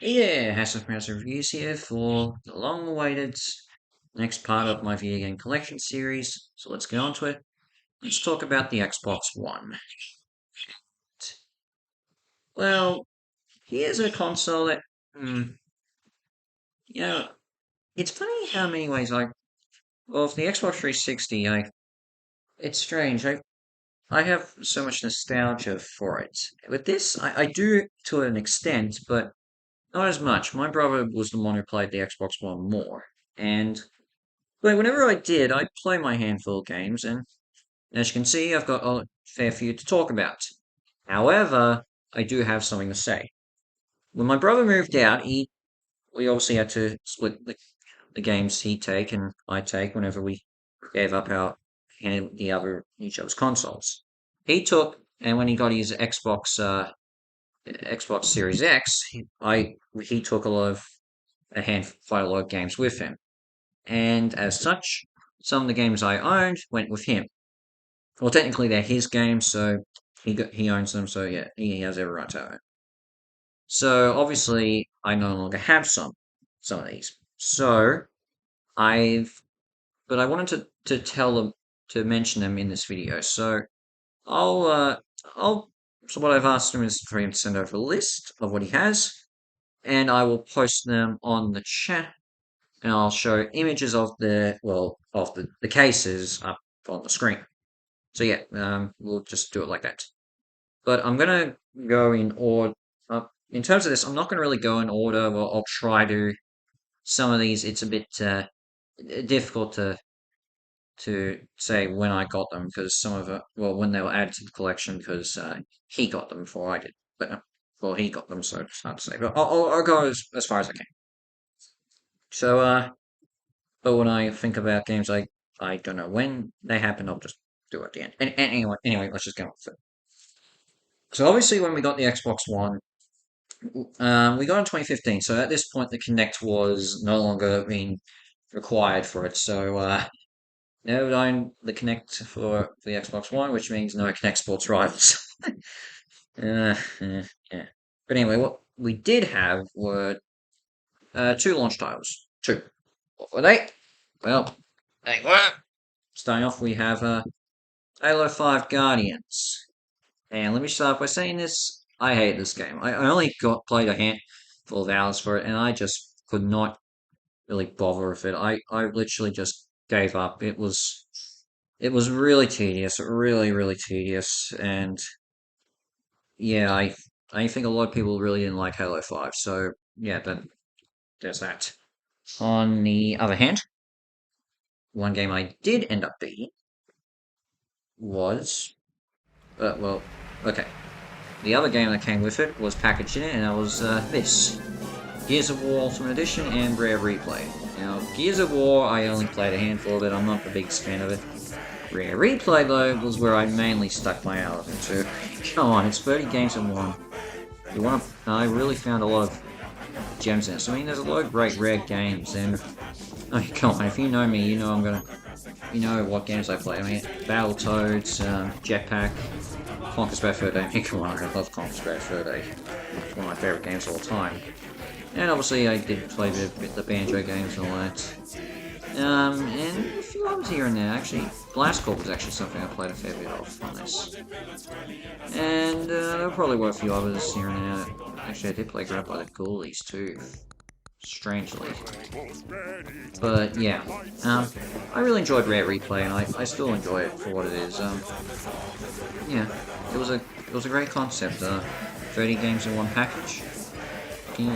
Yeah, Hassan Mouse Reviews here for the long-awaited next part of my video game collection series. So let's get on to it. Let's talk about the Xbox One. Well, here's a console that, hmm, you know, it's funny how many ways for the Xbox 360, it's strange. I have so much nostalgia for it. With this, I do to an extent, but not as much. My brother was the one who played the Xbox One more, and but whenever I did, I'd play my handful of games, and as you can see, I've got a fair few to talk about. However, I do have something to say. When my brother moved out, we obviously had to split the games he'd take and I'd take whenever we gave up our each other's consoles. He took, and when he got his Xbox Series X, he took quite a lot of games with him, and as such, some of the games I owned went with him. Well, technically they're his games, so he owns them. So yeah, he has every right to own. So obviously, I no longer have some of these. So I've, but I wanted to tell them to mention them in this video. So I'll I'll so what I've asked him is for him to send over a list of what he has, and I will post them on the chat, and I'll show images of the cases up on the screen. So yeah, we'll just do it like that. But I'm gonna go in order. In terms of this, I'm not gonna really go in order. Well, I'll try to. Some of these, it's a bit difficult to say when I got them because some of it, well, when they were added to the collection because he got them before I did. But well, he got them, so it's hard to say. But I'll go as far as I can. So, but when I think about games, I don't know when they happen. I'll just do it at the end. And anyway, let's just go with it. So obviously, when we got the Xbox One, we got in 2015, so at this point the Kinect was no longer being required for it. So now we own the Kinect for the Xbox One, which means no Kinect Sports Rivals. Yeah. But anyway, what we did have were two launch titles. Two. What were they? Well, they were. Starting off, we have Halo 5 Guardians. And let me start by saying this. I hate this game. I only played a handful of hours for it, and I just could not really bother with it. I literally just gave up. It was really tedious, really tedious, and yeah, I think a lot of people really didn't like Halo 5. So yeah, then there's that. On the other hand, one game I did end up beating was well, okay. The other game that came with it was packaged in it, and that was this. Gears of War Ultimate Edition and Rare Replay. Now, Gears of War, I only played a handful of it, I'm not the biggest fan of it. Rare Replay, though, was where I mainly stuck my hours into. Come on, it's 30 games in one. I really found a lot of gems in it. So, I mean, there's a lot of great rare games, and oh, come on, if you know me, you know what games I play. I mean, Battletoads, Jetpack, Conker's Bad Fur Day. Come on, I love Conker's Bad Fur Day. It's one of my favorite games of all time. And obviously, I did play the Banjo games and all that. And a few others here and there. Actually, Blast Corp was actually something I played a fair bit of on this. And there probably were a few others here and there. Actually, I did play Grab by the Ghoulies too, strangely. But yeah, I really enjoyed Rare Replay, and I still enjoy it for what it is. Yeah, it was a great concept. 30 games in one package. Can you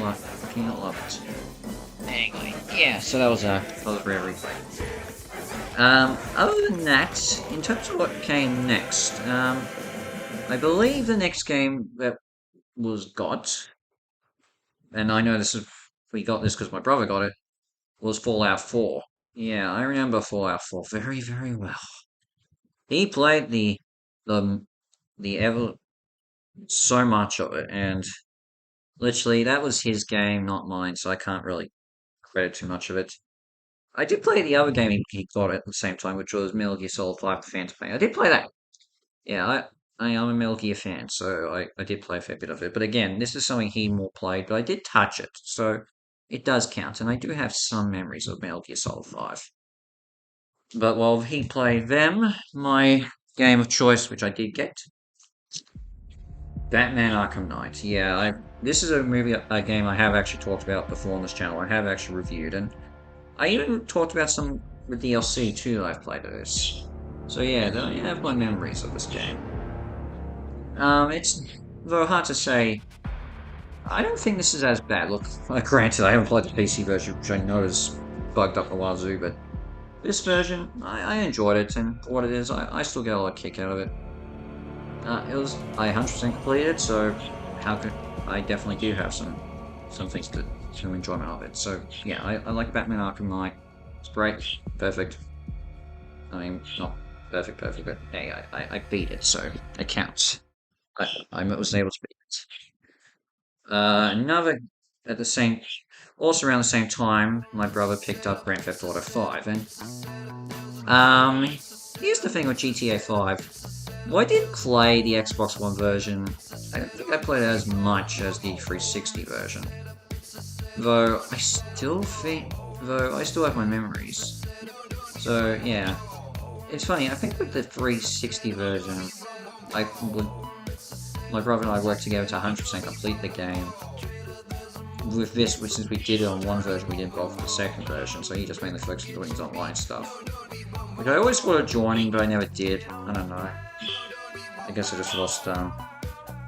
love it? Anyway, yeah. So that was Rare Replay. Other than that, in terms of what came next, I believe the next game that was got, and I know we got this because my brother got it, was Fallout 4. Yeah, I remember Fallout 4 very well. He played the the ever so much of it, and literally that was his game, not mine, so I can't really credit too much of it. I did play the other game he got at the same time, which was Metal Gear Solid 5: The Phantom Pain. I did play that. Yeah, I'm a Metal Gear fan, so I did play a fair bit of it. But again, this is something he more played, but I did touch it, so it does count. And I do have some memories of Metal Gear Solid 5. But while he played them, my game of choice, which I did get, Batman Arkham Knight. Yeah, this is a game I have actually talked about before on this channel. I have actually reviewed, and I even talked about some the DLC too that I've played of this. So yeah, I have my memories of this game. It's though hard to say. I don't think this is as bad. Look, granted, I haven't played the PC version, which I know is bugged up the wazoo, but this version, I enjoyed it, and for what it is, I still get a lot of kick out of it. I 100% completed, so I definitely do have some things to enjoyment of it. So yeah, I like Batman Arkham Knight. It's great, perfect. I mean, not perfect, but hey, I beat it, so it counts. I was able to beat it. Another at the same, also around the same time, my brother picked up Grand Theft Auto 5, and here's the thing with GTA 5. Well, I did play the Xbox One version. I don't think I played it as much as the 360 version. Though I still have my memories. So yeah, it's funny. I think with the 360 version, my brother and I worked together to 100% complete the game. With this, since we did it on one version, we didn't bother with the second version, so he just mainly focused on doing his online stuff. Which I always thought of joining, but I never did. I don't know. I guess I just lost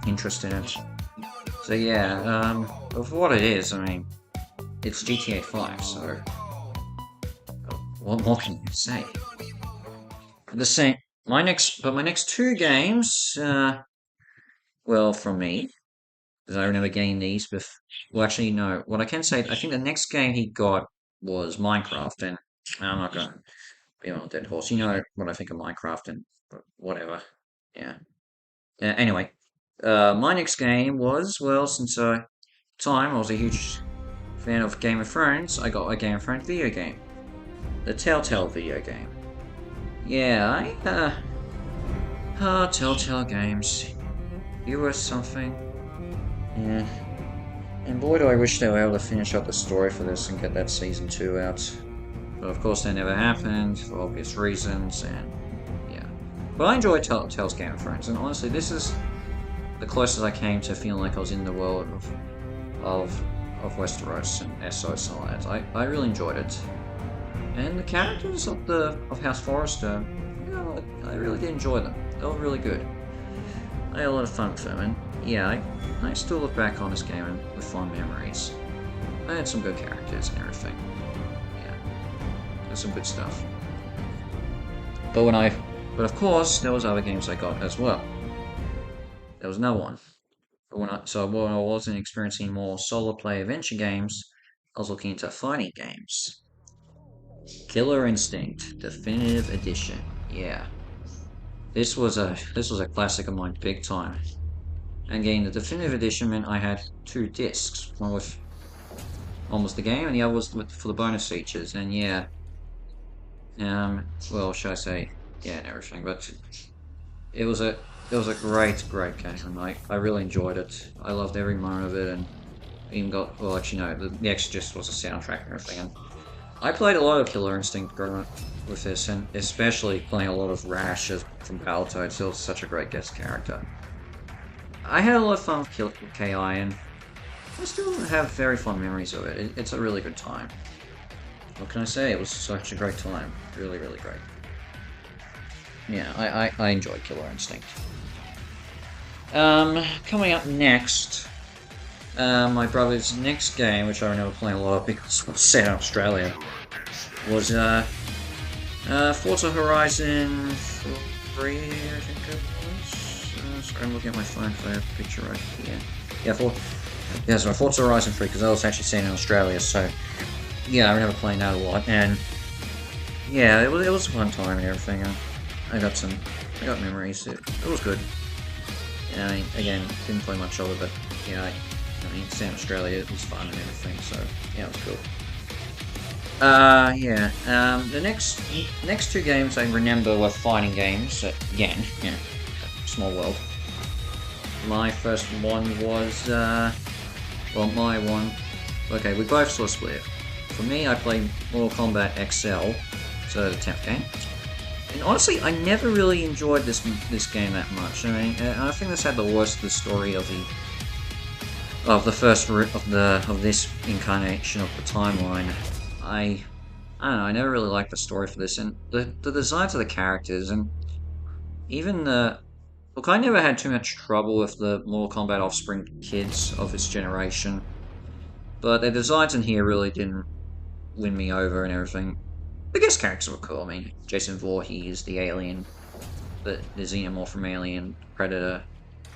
interest in it. So yeah, for what it is, I mean, it's GTA 5, so what more can you say? My next two games, well, from me, because I remember getting these. Well, actually, no. What I can say, I think the next game he got was Minecraft, and I'm not going to be on a dead horse. You know what I think of Minecraft and whatever. Yeah. Anyway, my next game was, well, since I was a huge fan of Game of Thrones, I got a Game of Thrones video game. The Telltale video game. Yeah, Telltale games. You were something. Yeah. And boy, do I wish they were able to finish up the story for this and get that season 2 out. But of course, that never happened for obvious reasons, and yeah. But I enjoy Telltale's Game of Thrones, and honestly, this is the closest I came to feeling like I was in the world of Westeros and Essos and all that. I really enjoyed it, and the characters of House Forrester, I really did enjoy them. They were really good. I had a lot of fun with them, and yeah, I still look back on this game with fond memories. I had some good characters and everything. Yeah, there's some good stuff. But of course, there was other games I got as well. There was another one. But when I wasn't experiencing more solo play adventure games, I was looking into fighting games. Killer Instinct Definitive Edition. Yeah. This was a classic of mine, big time. And getting the Definitive Edition meant I had 2 discs. One was the game, and the other was for the bonus features. And yeah, well, should I say, yeah, and everything. But it was a great game. I really enjoyed it. I loved every moment of it, and even got, well, actually no, the extra disc was a soundtrack and everything. And I played a lot of Killer Instinct growing up with this, and especially playing a lot of Rash from Battletoads. He was such a great guest character. I had a lot of fun with KI, and I still have very fond memories of it. It's a really good time. What can I say? It was such a great time. Really, really great. Yeah, I enjoyed Killer Instinct. Coming up next, my brother's next game, which I remember playing a lot because it was set in Australia, was Forza Horizon 3, I think it was. Sorry, I'm looking at my phone for a picture right here. Yeah, so Forza Horizon 3, because that was actually set in Australia, so yeah, I remember playing that a lot, and yeah, it was a fun time and everything. I got memories. It was good. And again, didn't play much of it, but yeah, I mean, set in Australia, it was fun and everything, so yeah, it was cool. The next 2 games I remember were fighting games. Again, yeah, Small World. My first one was, well, my one. Okay, we both saw split. For me, I played Mortal Kombat XL, so the 10th game. And honestly, I never really enjoyed this game that much. I mean, I think this had the worst of the story of this incarnation of the timeline. I don't know. I never really liked the story for this, and the designs of the characters, and even the look. I never had too much trouble with the Mortal Kombat Offspring kids of its generation, but the designs in here really didn't win me over and everything. The guest characters were cool. I mean, Jason Voorhees, the alien, the Xenomorph from Alien, Predator,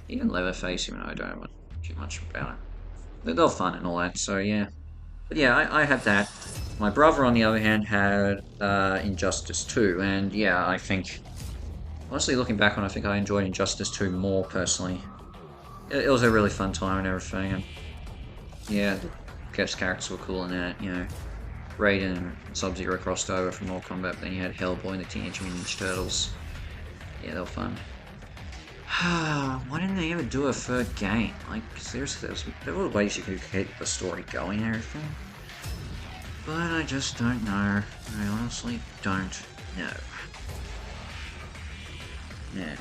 even Leatherface, even though I don't know too much about it. They're fun and all that, so yeah. But yeah, I had that. My brother, on the other hand, had Injustice 2, and yeah, I think, honestly, looking back on it, I think I enjoyed Injustice 2 more, personally. It was a really fun time and everything, and yeah, the guest characters were cool in that, you know. Raiden and Sub-Zero crossed over from Mortal Kombat, but then you had Hellboy and the Teenage Mutant Ninja Turtles. Yeah, they were fun. Why didn't they ever do a third game? Like, seriously, there were ways you could keep the story going and everything. But I just don't know. I honestly don't know. Yeah.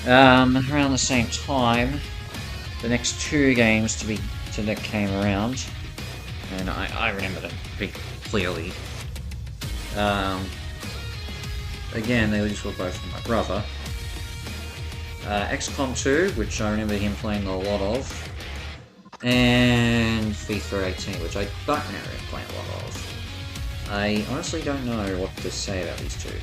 Around the same time, the next two games that came around, and I remember them pretty clearly. Again, they just were both from my brother. XCOM 2, which I remember him playing a lot of, and FIFA 18, which I don't remember him playing a lot of. I honestly don't know what to say about these two.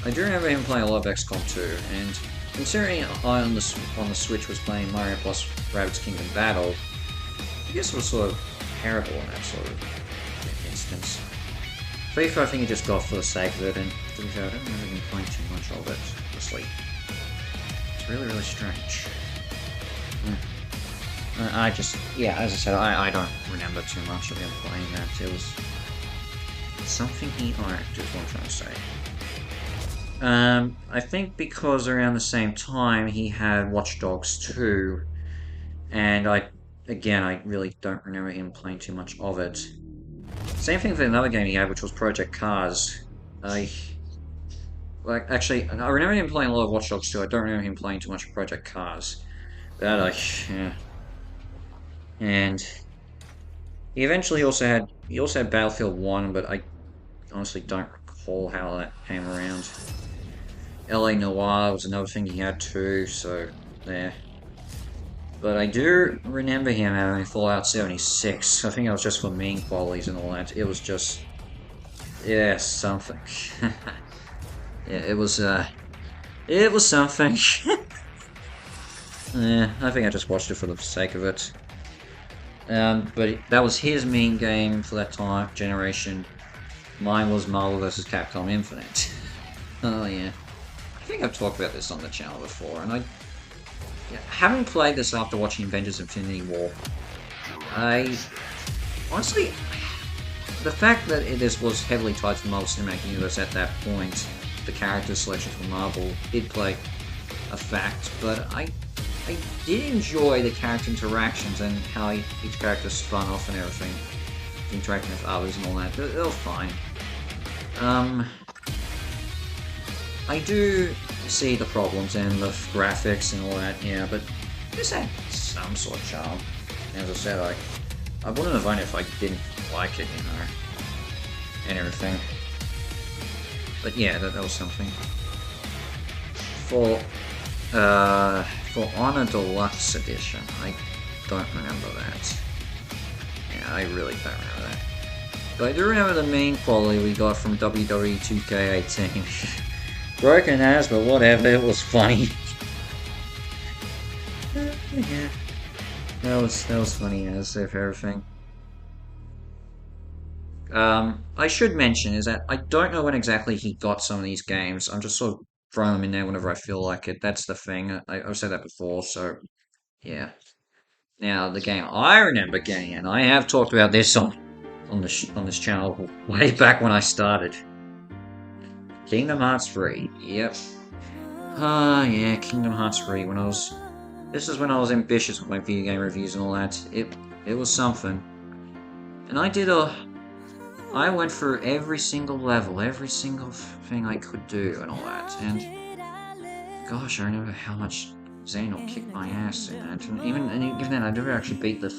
I do remember him playing a lot of XCOM 2, and considering I on the Switch was playing Mario plus Rabbids Kingdom Battle, I guess it was sort of terrible in that sort of instance. FIFA, I think he just got for the sake of it, and to be fair, I don't remember him playing too much of it, honestly. It's really, really strange. I just, yeah, as I said, I don't remember too much of him playing that. It was something he liked, is what I'm trying to say. I think because around the same time he had Watch Dogs 2, and I really don't remember him playing too much of it. Same thing with another game he had, which was Project Cars. Actually, I remember him playing a lot of Watch Dogs 2. I don't remember him playing too much of Project Cars. Yeah. And he also had Battlefield 1, but I honestly don't recall how that came around. LA Noire was another thing he had too, so there. But I do remember him having Fallout 76. I think it was just for meme qualities and all that. It was just, yeah, something. Yeah, it was something. Yeah, I think I just watched it for the sake of it. But that was his main game for that time generation. Mine was Marvel vs. Capcom Infinite. Oh yeah. I think I've talked about this on the channel before, and having played this after watching Avengers Infinity War, honestly, the fact that this was heavily tied to the Marvel Cinematic Universe at that point, the character selection for Marvel did play a fact, but I did enjoy the character interactions and how each character spun off and everything, interacting with others and all that. They were fine. I do see the problems and the graphics and all that, yeah, but this had some sort of charm. As I said, I wouldn't have known if I didn't like it, you know, and everything. But yeah, that was something. For Honor Deluxe Edition, I don't remember that. Yeah, I really don't remember that. But I do remember the main quality we got from WWE 2K18. Broken ass, but whatever, it was funny. Yeah. That was funny as if everything. I should mention is that I don't know when exactly he got some of these games. I'm just sort of throwing them in there whenever I feel like it. That's the thing. I've said that before, so yeah. Now the game I remember getting, and I have talked about this on this channel way back when I started. Kingdom Hearts 3. Yep. Yeah, Kingdom Hearts 3. This is when I was ambitious with my video game reviews and all that. It was something. And I went through every single level, every single thing I could do and all that. And gosh, I remember how much Xehanort kicked my ass in that. And even then, I never actually beat the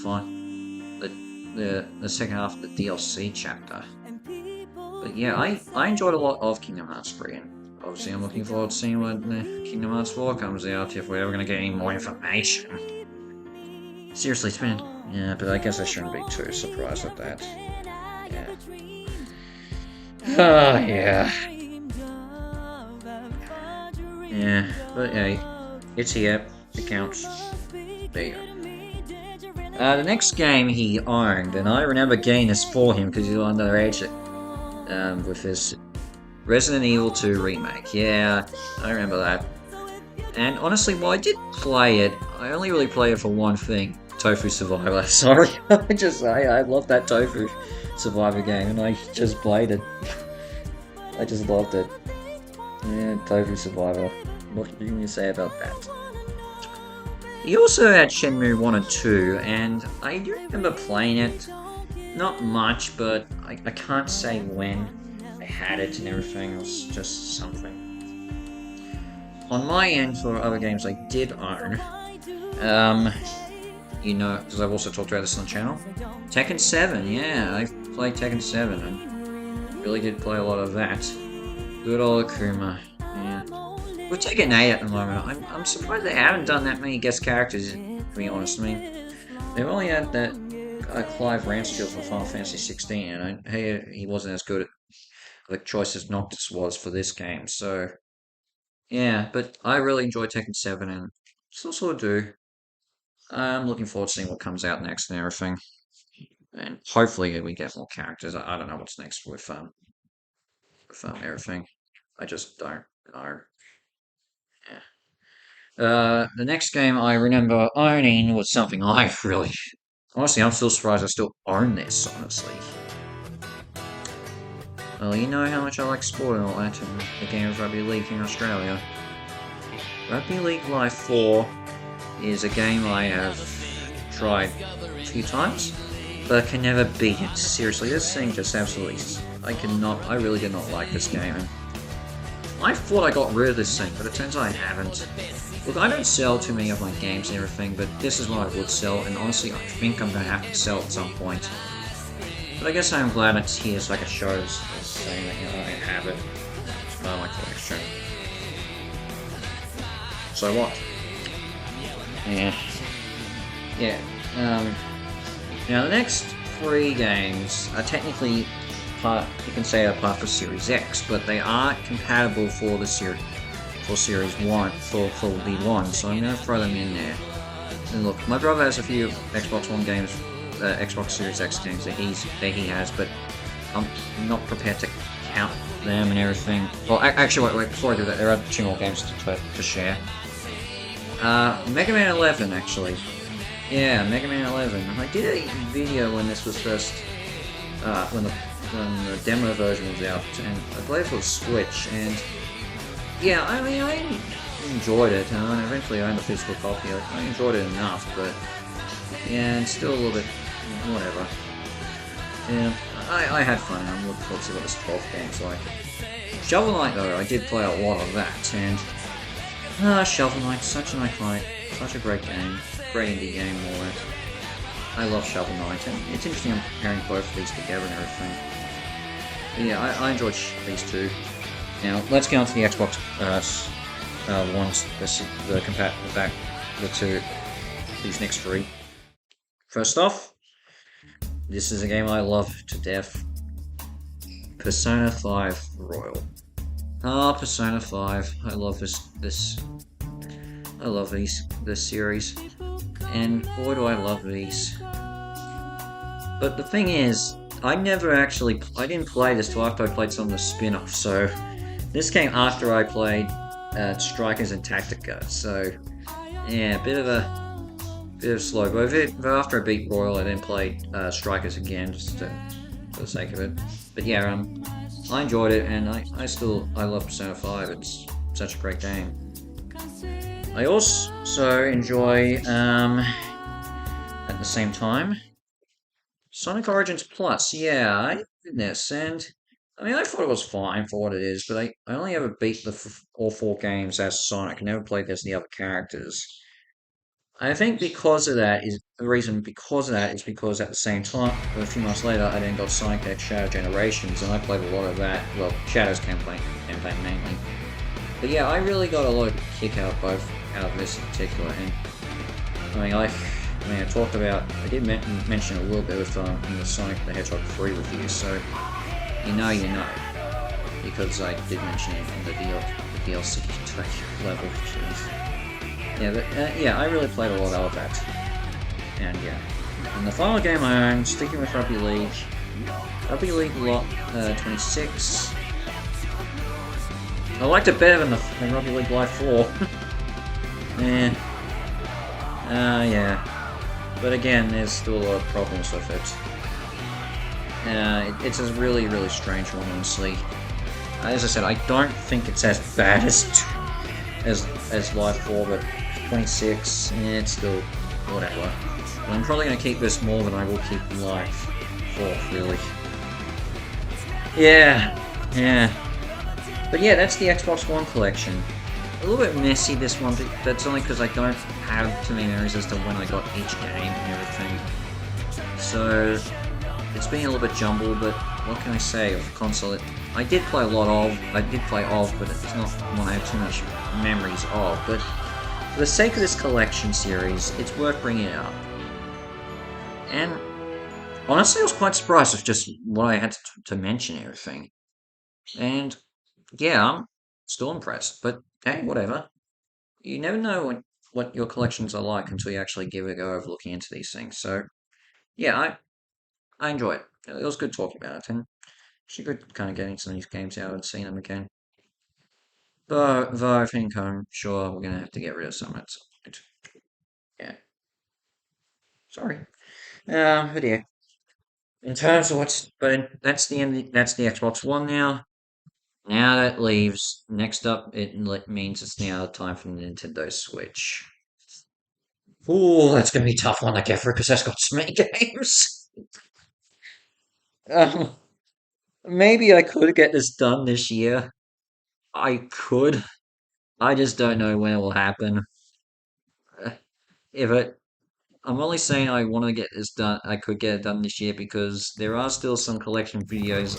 second half of the DLC chapter. But yeah, I enjoyed a lot of Kingdom Hearts 3, and obviously I'm looking forward to seeing when Kingdom Hearts 4 comes out, if we're ever going to get any more information. Seriously, it's been... Yeah, but I guess I shouldn't be too surprised at that. Yeah. Yeah. Yeah, but hey, it's here. It counts. There you go. The next game he owned, and I remember getting this for him because he was underage with his Resident Evil 2 remake. Yeah, I remember that. And honestly, while I did play it, I only really played it for one thing. Tofu Survivor. Sorry, I love that Tofu Survivor game, and I just played it. I just loved it. Yeah, Tofu Survivor. What can you say about that? He also had Shenmue 1 and 2, and I do remember playing it. Not much, but I can't say when I had it and everything. It was just something. On my end, for other games I did own, you know, because I've also talked about this on the channel, Tekken 7, yeah, I played Tekken 7 and really did play a lot of that. Good old Akuma, yeah. With Tekken 8 at the moment, I'm surprised they haven't done that many guest characters, to be honest. I mean, they've only had that Clive Ransfield for Final Fantasy 16, and he wasn't as good at the choice as Noctis was for this game, so... Yeah, but I really enjoyed Tekken 7, and still sort of do. I'm looking forward to seeing what comes out next and everything. And hopefully we get more characters. I don't know what's next with everything. I just don't know. Yeah. The next game I remember owning was something I really... Honestly, I'm still surprised I still own this, honestly. Well, you know how much I like sport and all that, and the game of Rugby League in Australia. Rugby League Live 4 is a game I have tried a few times, but I can never beat it. Seriously, this thing just absolutely... I really did not like this game. And I thought I got rid of this thing, but it turns out I haven't. Look, I don't sell too many of my games and everything, but this is what I would sell, and honestly, I think I'm going to have to sell at some point. But I guess I'm glad it's here so I can show us saying that, you know, I have it. It's part of my collection. So what? Yeah. Yeah. Now the next 3 games are technically you can say are part of Series X, but they aren't compatible for the Series 1, for the One, so I'm going to throw them in there. And look, my brother has a few Xbox One games, Xbox Series X games that he has, but I'm not prepared to count them and everything. Well, actually, wait, before I do that, there are 2 more games to share. Mega Man 11, actually. Yeah, Mega Man 11. I did a video when this was first, when the demo version was out, and I played it for Switch, and yeah, I mean, I enjoyed it, and eventually I owned a physical copy. I enjoyed it enough, but yeah, it's still a little bit whatever. Yeah, I had fun, and I'm looking forward to see what this 12th game's like. Shovel Knight, though, I did play a lot of that, and Shovel Knight, such an iconic, such a great game, great indie game, and all that. I love Shovel Knight, and it's interesting I'm comparing both of these together and everything. But yeah, I enjoyed these 2. Now, let's get on to the Xbox ones, these next 3. First off, this is a game I love to death. Persona 5 Royal. Persona 5. I love this I love this series. And boy do I love these. But the thing is, I didn't play this till after I played some of the spin-offs, so this came after I played Strikers and Tactica, so yeah, a bit of slow. But after I beat Royal, I then played Strikers again, just to for the sake of it. But yeah, I enjoyed it, and I love Persona 5. It's such a great game. I also enjoy, at the same time, Sonic Origins Plus. Yeah, I did this, and I mean, I thought it was fine for what it is, but I only ever beat all 4 games as Sonic. I never played as the other characters. I think because of that is the reason. Because of that is because at the same time, a few months later, I then got Sonic X Shadow Generations, and I played a lot of that. Well, Shadow's campaign mainly. But yeah, I really got a lot of kick out of this in particular. And I mean, I talked about. I did mention a little bit in the Sonic the Hedgehog 3 review, so you know, because I did mention it in the DLC level. Jeez. Yeah, but yeah, I really played a lot of that. And yeah. And the final game I own, sticking with Rugby League. Rugby League Lot 26. I liked it better than Rugby League Live 4. Yeah. But again, there's still a lot of problems with it. It's a really, really strange one, honestly. As I said, I don't think it's as bad as Live 4, but 26, it's still whatever. But I'm probably going to keep this more than I will keep Live 4, really. Yeah. But yeah, that's the Xbox One collection. A little bit messy, this one, but that's only because I don't have too many memories as to when I got each game and everything. So, it's been a little bit jumbled, but what can I say of the console? I did play but it's not one I have too much memories of. But for the sake of this collection series, it's worth bringing it up. And honestly, I was quite surprised with just what I had to mention everything. And yeah, I'm still impressed. But hey, whatever. You never know what your collections are like until you actually give it a go over looking into these things. So yeah, I enjoy it. It was good talking about it, and it's good kind of getting some of these games out and seeing them again. Though I think I'm sure we're gonna have to get rid of some at some point. Yeah. Sorry. But yeah. In terms of that's the end. That's the Xbox One now. Now that leaves. Next up, it means it's now time for the Nintendo Switch. Ooh, that's gonna be a tough one to get through because that's got so many games. Um, maybe I could get this done this year. I could. I just don't know when it will happen. Uh, If it, I'm only saying I want to get this done. I could get it done this year because there are still some collection videos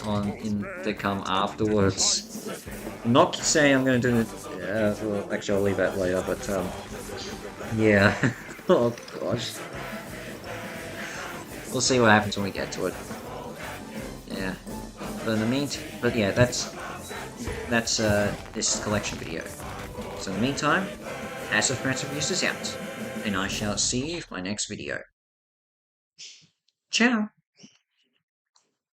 that come afterwards. I'm not saying I'm going to do it. Well, actually, I'll leave that later. But yeah. Oh gosh. We'll see what happens when we get to it. Yeah. But in the meantime, but yeah, that's this collection video. So in the meantime, As of Reviews is out, and I shall see you for my next video. Ciao!